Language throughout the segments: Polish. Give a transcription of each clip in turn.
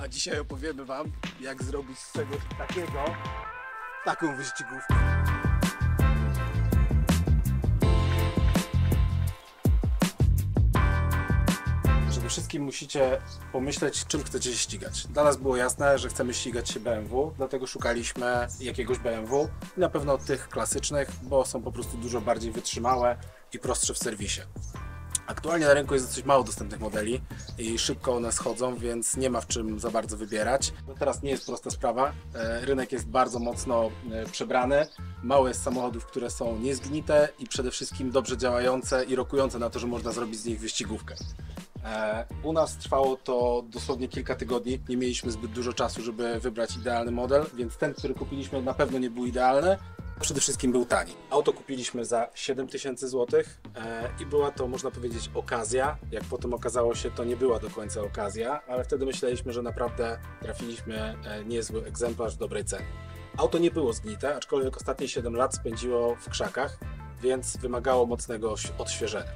A dzisiaj opowiemy Wam, jak zrobić z czegoś takiego taką wyścigówkę. Przede wszystkim musicie pomyśleć, czym chcecie się ścigać. Dla nas było jasne, że chcemy ścigać się BMW, dlatego szukaliśmy jakiegoś BMW i na pewno tych klasycznych, bo są po prostu dużo bardziej wytrzymałe i prostsze w serwisie. Aktualnie na rynku jest dosyć mało dostępnych modeli i szybko one schodzą, więc nie ma w czym za bardzo wybierać. No teraz nie jest prosta sprawa, rynek jest bardzo mocno przebrany, mało jest samochodów, które są niezgnite i przede wszystkim dobrze działające i rokujące na to, że można zrobić z nich wyścigówkę. U nas trwało to dosłownie kilka tygodni, nie mieliśmy zbyt dużo czasu, żeby wybrać idealny model, więc ten, który kupiliśmy, na pewno nie był idealny. Przede wszystkim był tani. Auto kupiliśmy za 7000 zł i była to, można powiedzieć, okazja. Jak potem okazało się, to nie była do końca okazja, ale wtedy myśleliśmy, że naprawdę trafiliśmy niezły egzemplarz w dobrej cenie. Auto nie było zgnite, aczkolwiek ostatnie 7 lat spędziło w krzakach, więc wymagało mocnego odświeżenia.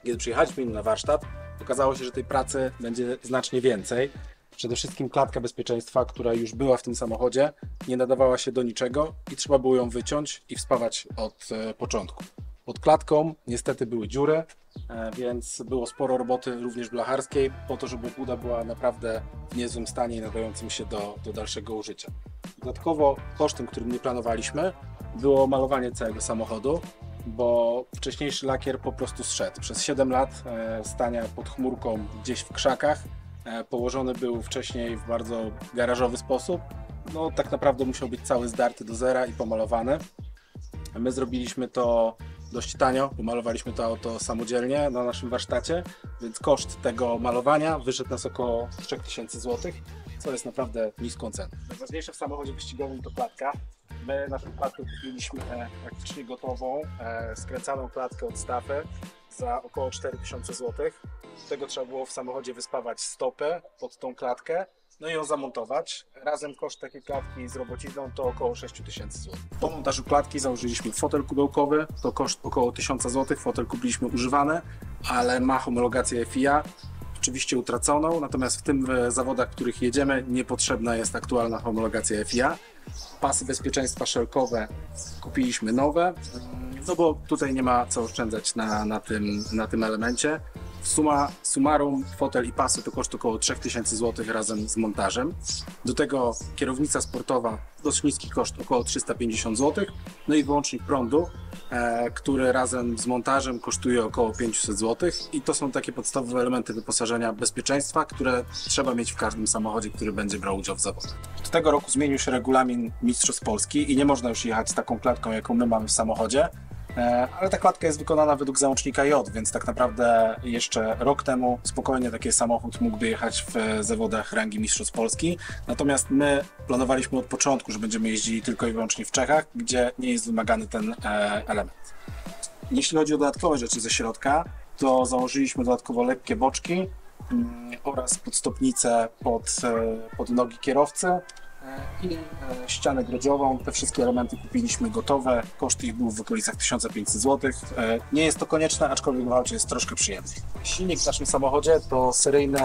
Kiedy przyjechaliśmy na warsztat, okazało się, że tej pracy będzie znacznie więcej. Przede wszystkim klatka bezpieczeństwa, która już była w tym samochodzie, nie nadawała się do niczego i trzeba było ją wyciąć i wspawać od początku. Pod klatką niestety były dziury, więc było sporo roboty również blacharskiej po to, żeby buda była naprawdę w niezłym stanie i nadającym się do dalszego użycia. Dodatkowo kosztem, którym nie planowaliśmy, było malowanie całego samochodu, bo wcześniejszy lakier po prostu zszedł. Przez 7 lat stania pod chmurką gdzieś w krzakach, położony był wcześniej w bardzo garażowy sposób. No tak naprawdę musiał być cały zdarty do zera i pomalowany. My zrobiliśmy to dość tanio, pomalowaliśmy to auto samodzielnie na naszym warsztacie, więc koszt tego malowania wyszedł nas około 3000 zł, co jest naprawdę niską ceną. Najważniejsze w samochodzie wyścigowym to klatka. My naszą klatkę kupiliśmy praktycznie gotową, skręcaną klatkę od Stafy za około 4000 zł. Do tego trzeba było w samochodzie wyspawać stopę pod tą klatkę, no i ją zamontować. Razem koszt takiej klatki z robocizną to około 6000 zł. Po montażu klatki założyliśmy fotel kubełkowy, to koszt około 1000 zł. Fotel kupiliśmy używany, ale ma homologację FIA. Oczywiście utraconą, natomiast w tym zawodach, w których jedziemy, niepotrzebna jest aktualna homologacja FIA. Pasy bezpieczeństwa szelkowe kupiliśmy nowe, no bo tutaj nie ma co oszczędzać na tym elemencie. Summa summarum fotel i pasy to koszt około 3000 zł razem z montażem. Do tego kierownica sportowa, dość niski koszt, około 350 zł. No i wyłącznik prądu, który razem z montażem kosztuje około 500 zł. I to są takie podstawowe elementy wyposażenia bezpieczeństwa, które trzeba mieć w każdym samochodzie, który będzie brał udział w zawodach. Od tego roku zmienił się regulamin Mistrzostw Polski i nie można już jechać z taką klatką, jaką my mamy w samochodzie. Ale ta klatka jest wykonana według załącznika J, więc tak naprawdę jeszcze rok temu spokojnie taki samochód mógłby jechać w zawodach rangi Mistrzostw Polski. Natomiast my planowaliśmy od początku, że będziemy jeździli tylko i wyłącznie w Czechach, gdzie nie jest wymagany ten element. Jeśli chodzi o dodatkowe rzeczy ze środka, to założyliśmy dodatkowo lekkie boczki oraz podstopnicę pod nogi kierowcy i ścianę grodziową. Te wszystkie elementy kupiliśmy gotowe, koszt ich był w okolicach 1500 zł. Nie jest to konieczne, aczkolwiek w aucie jest troszkę przyjemniej. Silnik w naszym samochodzie to seryjny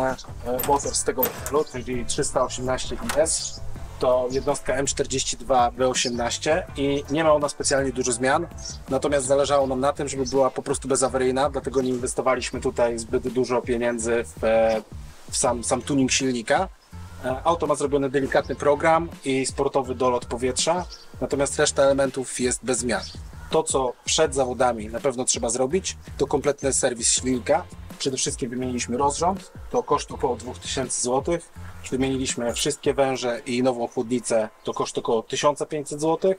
motor z tego modelu, czyli 318 IS. To jednostka M42 V18 i nie ma ona specjalnie dużo zmian, natomiast zależało nam na tym, żeby była po prostu bezawaryjna, dlatego nie inwestowaliśmy tutaj zbyt dużo pieniędzy w sam tuning silnika. Auto ma zrobiony delikatny program i sportowy dolot powietrza, natomiast reszta elementów jest bez zmian. To, co przed zawodami na pewno trzeba zrobić, to kompletny serwis silnika. Przede wszystkim wymieniliśmy rozrząd, to koszt około 2000 zł. Wymieniliśmy wszystkie węże i nową chłodnicę, to koszt około 1500 zł.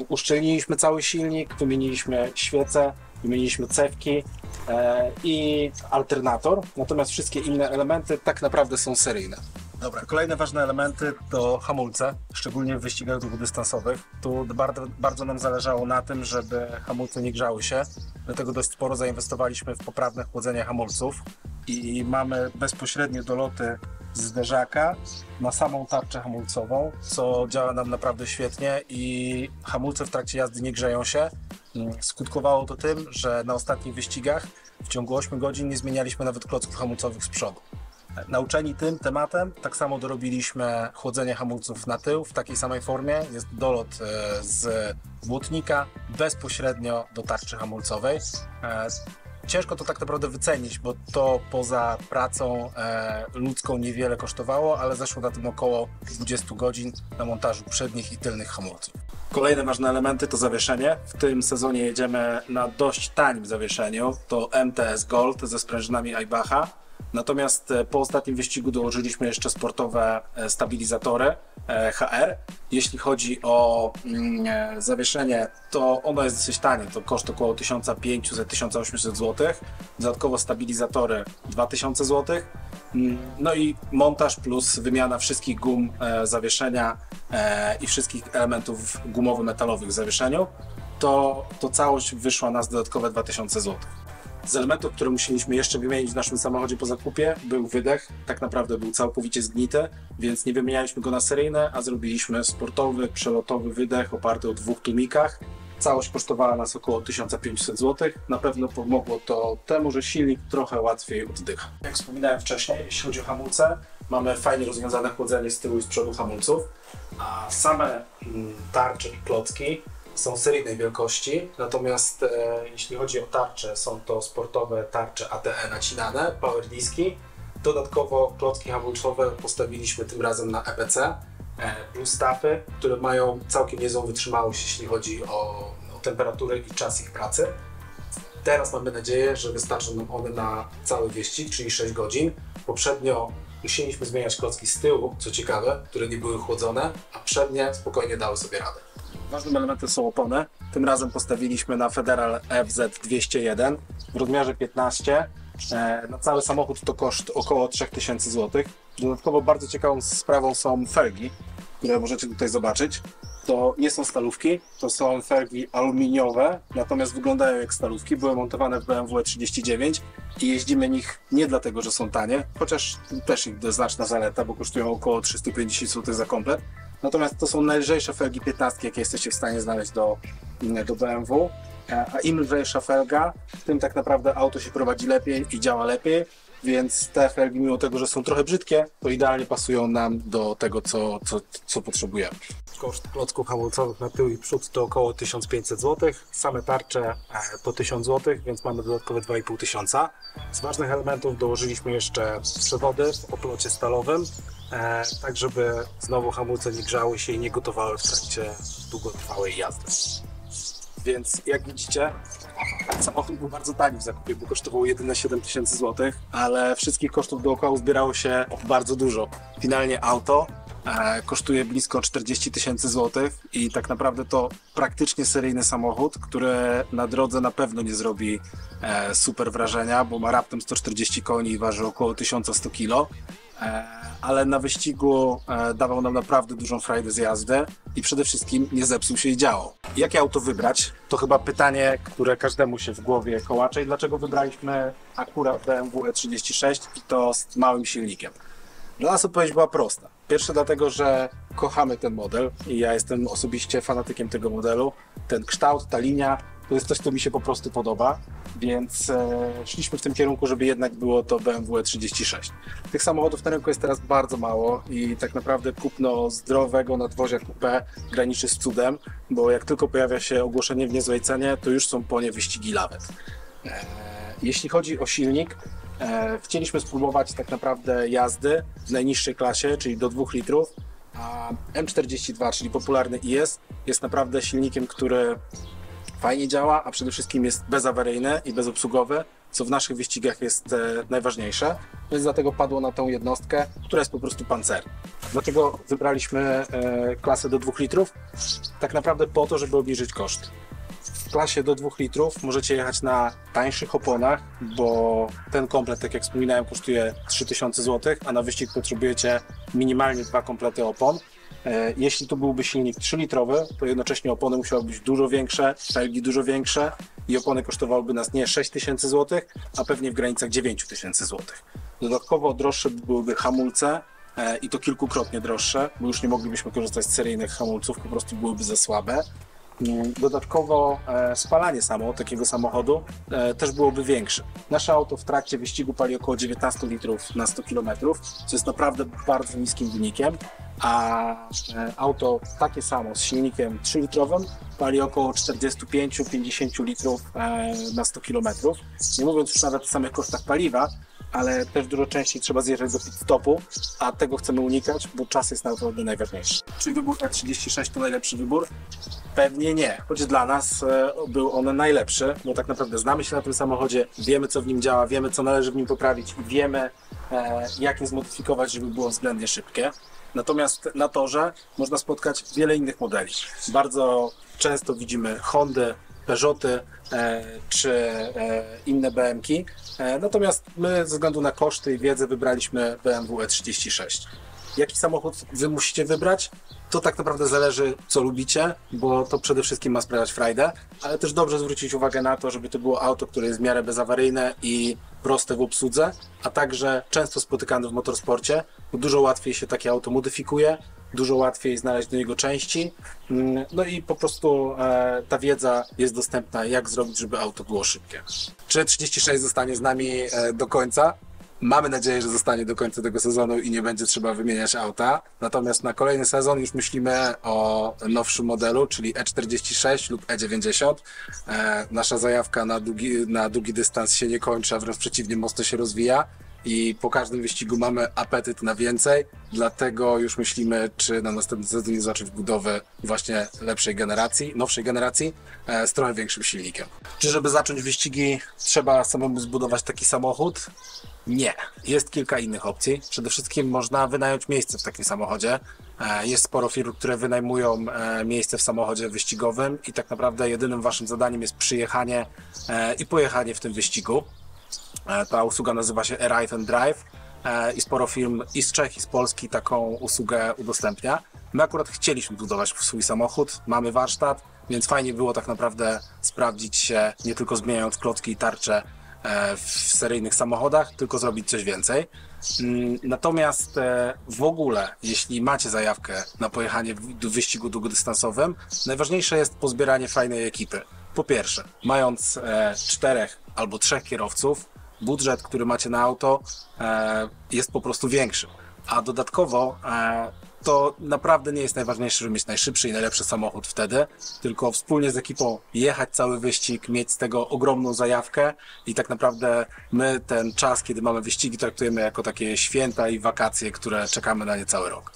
Uszczelniliśmy cały silnik, wymieniliśmy świece, wymieniliśmy cewki i alternator, natomiast wszystkie inne elementy tak naprawdę są seryjne. Dobra, kolejne ważne elementy to hamulce, szczególnie w wyścigach długodystansowych. Tu bardzo nam zależało na tym, żeby hamulce nie grzały się, dlatego dość sporo zainwestowaliśmy w poprawne chłodzenie hamulców i mamy bezpośrednie doloty z zderzaka na samą tarczę hamulcową, co działa nam naprawdę świetnie i hamulce w trakcie jazdy nie grzeją się. Skutkowało to tym, że na ostatnich wyścigach w ciągu 8 godzin nie zmienialiśmy nawet klocków hamulcowych z przodu. Nauczeni tym tematem, tak samo dorobiliśmy chłodzenie hamulców na tył w takiej samej formie. Jest dolot z błotnika bezpośrednio do tarczy hamulcowej. Ciężko to tak naprawdę wycenić, bo to poza pracą ludzką niewiele kosztowało, ale zeszło na tym około 20 godzin na montażu przednich i tylnych hamulców. Kolejne ważne elementy to zawieszenie. W tym sezonie jedziemy na dość tanim zawieszeniu. To MTS Gold ze sprężynami Aybacha. Natomiast po ostatnim wyścigu dołożyliśmy jeszcze sportowe stabilizatory HR. Jeśli chodzi o zawieszenie, to ono jest dosyć tanie, to koszt około 1500-1800 zł. Dodatkowo stabilizatory 2000 zł. No i montaż plus wymiana wszystkich gum zawieszenia i wszystkich elementów gumowo-metalowych w zawieszeniu, to całość wyszła nas dodatkowe 2000 zł. Z elementów, które musieliśmy jeszcze wymienić w naszym samochodzie po zakupie, był wydech. Tak naprawdę był całkowicie zgnity, więc nie wymienialiśmy go na seryjne, a zrobiliśmy sportowy, przelotowy wydech oparty o 2 tłumikach. Całość kosztowała nas około 1500 zł. Na pewno pomogło to temu, że silnik trochę łatwiej oddycha. Jak wspominałem wcześniej, jeśli chodzi o hamulce, mamy fajnie rozwiązane chłodzenie z tyłu i z przodu hamulców, a same tarcze i klocki są seryjnej wielkości, natomiast jeśli chodzi o tarcze, są to sportowe tarcze ATE nacinane, power diski. Dodatkowo klocki hamulcowe postawiliśmy tym razem na EPC, plus stafy, które mają całkiem niezłą wytrzymałość, jeśli chodzi o temperaturę i czas ich pracy. Teraz mamy nadzieję, że wystarczą nam one na cały wyścig, czyli 6 godzin. Poprzednio musieliśmy zmieniać klocki z tyłu, co ciekawe, które nie były chłodzone, a przednie spokojnie dały sobie radę. Ważnym elementem są opony. Tym razem postawiliśmy na Federal FZ201 w rozmiarze 15. Na cały samochód to koszt około 3000 zł. Dodatkowo bardzo ciekawą sprawą są felgi, które możecie tutaj zobaczyć. To nie są stalówki, to są felgi aluminiowe, natomiast wyglądają jak stalówki. Były montowane w BMW 39 i jeździmy nich nie dlatego, że są tanie, chociaż też ich znaczna zaleta, bo kosztują około 350 zł za komplet. Natomiast to są najlżejsze felgi 15, jakie jesteście w stanie znaleźć do BMW. A im lżejsza felga, tym tak naprawdę auto się prowadzi lepiej i działa lepiej. Więc te felgi, mimo tego, że są trochę brzydkie, to idealnie pasują nam do tego, co potrzebujemy. Koszt klocków hamulcowych na tył i przód to około 1500 zł. Same tarcze to 1000 zł, więc mamy dodatkowe 2500. Z ważnych elementów dołożyliśmy jeszcze przewody w oplocie stalowym, tak żeby znowu hamulce nie grzały się i nie gotowały w trakcie długotrwałej jazdy. Więc jak widzicie, samochód był bardzo tani w zakupie, bo kosztował jedyne 7000 zł, ale wszystkich kosztów dookoła uzbierało się bardzo dużo. Finalnie auto kosztuje blisko 40 000 zł i tak naprawdę to praktycznie seryjny samochód, który na drodze na pewno nie zrobi super wrażenia, bo ma raptem 140 koni i waży około 1100 kg. Ale na wyścigu dawał nam naprawdę dużą frajdę z jazdy i przede wszystkim nie zepsuł się i działał. Jakie auto wybrać? To chyba pytanie, które każdemu się w głowie kołacze i dlaczego wybraliśmy akurat BMW E36 i to z małym silnikiem. Dla nas odpowiedź była prosta. Pierwsze dlatego, że kochamy ten model i ja jestem osobiście fanatykiem tego modelu. Ten kształt, ta linia, to jest coś, co mi się po prostu podoba, więc szliśmy w tym kierunku, żeby jednak było to BMW E36. Tych samochodów na rynku jest teraz bardzo mało i tak naprawdę kupno zdrowego nadwozia coupé graniczy z cudem, bo jak tylko pojawia się ogłoszenie w niezłej cenie, to już są po nie wyścigi lawet. Jeśli chodzi o silnik, chcieliśmy spróbować tak naprawdę jazdy w najniższej klasie, czyli do 2 litrów, a M42, czyli popularny IS, jest naprawdę silnikiem, który fajnie działa, a przede wszystkim jest bezawaryjny i bezobsługowy, co w naszych wyścigach jest najważniejsze, więc dlatego padło na tą jednostkę, która jest po prostu pancerna. Dlaczego wybraliśmy klasę do 2 litrów? Tak naprawdę po to, żeby obniżyć koszt. W klasie do 2 litrów możecie jechać na tańszych oponach, bo ten komplet, tak jak wspominałem, kosztuje 3000 zł, a na wyścig potrzebujecie minimalnie 2 komplety opon. Jeśli to byłby silnik 3-litrowy, to jednocześnie opony musiały być dużo większe, felgi dużo większe i opony kosztowałyby nas nie 6000 zł, a pewnie w granicach 9000 zł. Dodatkowo droższe byłyby hamulce i to kilkukrotnie droższe, bo już nie moglibyśmy korzystać z seryjnych hamulców, po prostu byłyby za słabe. Dodatkowo spalanie samo takiego samochodu też byłoby większe. Nasze auto w trakcie wyścigu pali około 19 litrów na 100 km, co jest naprawdę bardzo niskim wynikiem, a auto takie samo z silnikiem 3-litrowym pali około 45-50 litrów na 100 km. Nie mówiąc już nawet o samych kosztach paliwa, ale też dużo częściej trzeba zjeżdżać do pit stopu, a tego chcemy unikać, bo czas jest naprawdę najważniejszy. Czy wybór E36 to najlepszy wybór? Pewnie nie, choć dla nas był on najlepszy, bo tak naprawdę znamy się na tym samochodzie, wiemy co w nim działa, wiemy co należy w nim poprawić i wiemy jak je zmodyfikować, żeby było względnie szybkie. Natomiast na torze można spotkać wiele innych modeli. Bardzo często widzimy Hondy, Peugeoty czy inne BM-ki. Natomiast my ze względu na koszty i wiedzę wybraliśmy BMW E36. Jaki samochód wy musicie wybrać? To tak naprawdę zależy, co lubicie, bo to przede wszystkim ma sprawiać frajdę, ale też dobrze zwrócić uwagę na to, żeby to było auto, które jest w miarę bezawaryjne i proste w obsłudze, a także często spotykane w motorsporcie, bo dużo łatwiej się takie auto modyfikuje, dużo łatwiej znaleźć do niego części, no i po prostu ta wiedza jest dostępna, jak zrobić, żeby auto było szybkie. Czy 36 zostanie z nami do końca? Mamy nadzieję, że zostanie do końca tego sezonu i nie będzie trzeba wymieniać auta. Natomiast na kolejny sezon już myślimy o nowszym modelu, czyli E46 lub E90. Nasza zajawka na długi dystans się nie kończy, a wręcz przeciwnie, mocno się rozwija. I po każdym wyścigu mamy apetyt na więcej, dlatego już myślimy, czy na następny sezon nie zacząć budowy właśnie lepszej generacji, nowszej generacji z trochę większym silnikiem. Czy żeby zacząć wyścigi trzeba samemu zbudować taki samochód? Nie. Jest kilka innych opcji. Przede wszystkim można wynająć miejsce w takim samochodzie. Jest sporo firm, które wynajmują miejsce w samochodzie wyścigowym i tak naprawdę jedynym waszym zadaniem jest przyjechanie i pojechanie w tym wyścigu. Ta usługa nazywa się Arrive and Drive i sporo firm i z Czech, i z Polski taką usługę udostępnia. My akurat chcieliśmy budować swój samochód, mamy warsztat, więc fajnie było tak naprawdę sprawdzić się, nie tylko zmieniając klocki i tarcze w seryjnych samochodach, tylko zrobić coś więcej. Natomiast w ogóle, jeśli macie zajawkę na pojechanie w wyścigu długodystansowym, najważniejsze jest pozbieranie fajnej ekipy. Po pierwsze, mając 4 albo 3 kierowców, budżet, który macie na auto jest po prostu większy. A dodatkowo to naprawdę nie jest najważniejsze, żeby mieć najszybszy i najlepszy samochód wtedy, tylko wspólnie z ekipą jechać cały wyścig, mieć z tego ogromną zajawkę i tak naprawdę my ten czas, kiedy mamy wyścigi, traktujemy jako takie święta i wakacje, które czekamy na nie cały rok.